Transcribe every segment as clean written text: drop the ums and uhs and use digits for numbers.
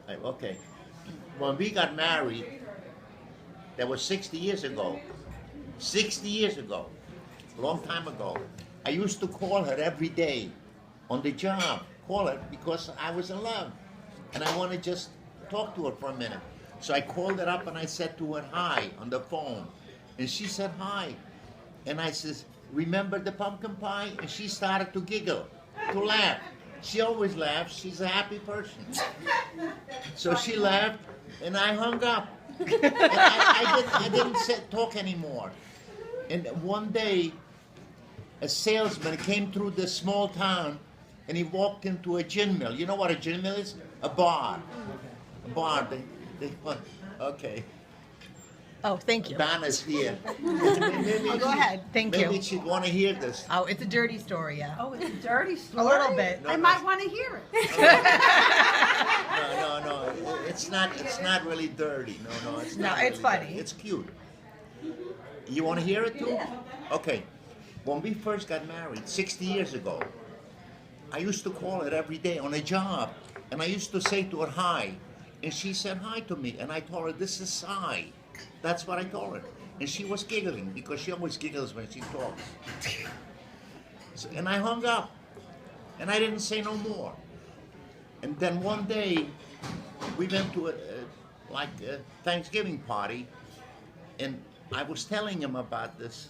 Okay. When we got married, that was 60 years ago. 60 years ago. A long time ago. I used to call her every day on the job. Call her because I was in love. And I want to just talk to her for a minute. So I called her up and I said to her hi on the phone. And she said hi. And I says, remember the pumpkin pie? And she started to giggle, to laugh. She always laughs. She's a happy person. So she laughed, and I hung up. And I didn't talk anymore. And one day, a salesman came through this small town, and he walked into a gin mill. You know what a gin mill is? A bar. A bar. Okay. Oh, thank you. Donna's here. Oh, go ahead. Thank you. Maybe she'd want to hear this. Oh, it's a dirty story, yeah. Oh, it's a dirty A story. little bit. I might want to hear it. No. It's not really dirty. No, it's No, not. it's really funny. dirty. It's cute. You want to hear it too? Yeah. Okay. When we first got married, 60 years ago, I used to call her every day on a job, and I used to say to her hi, and she said hi to me, and I told her this is Cy. That's what I told her, and she was giggling because she always giggles when she talks. So, and I hung up, and I didn't say no more. And then one day, we went to a Thanksgiving party, and I was telling him about this.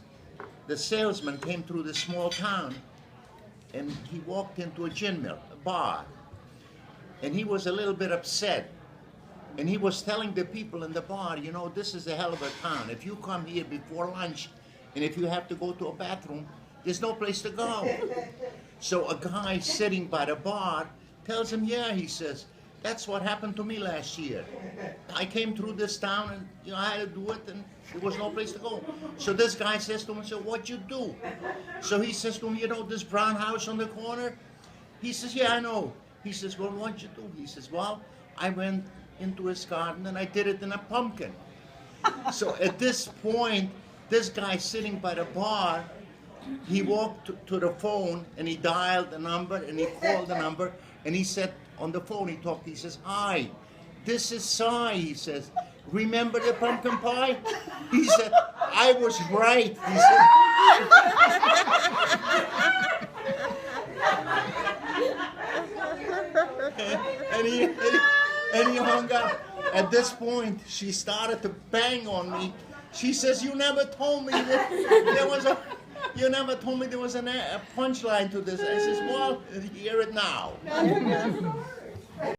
The salesman came through this small town, and he walked into a gin mill, a bar, and he was a little bit upset. And he was telling the people in the bar, you know, this is a hell of a town. If you come here before lunch, and if you have to go to a bathroom, there's no place to go. So a guy sitting by the bar tells him, yeah, he says, that's what happened to me last year. I came through this town and I had to do it and there was no place to go. So this guy says to him, so what'd you do? So he says to him, you know this brown house on the corner? He says, yeah, I know. He says, well, what'd you do? He says, well, I went into his garden and I did it in a pumpkin. So at this point, this guy sitting by the bar, he walked to the phone and he dialed the number and he called the number and he said on the phone, he talked, he says, hi, this is Cy, he says, remember the pumpkin pie? He said, I was right, he said. And he hung up. At this point, she started to bang on me. She says, you never told me that there was a punchline to this. I says, well, hear it now.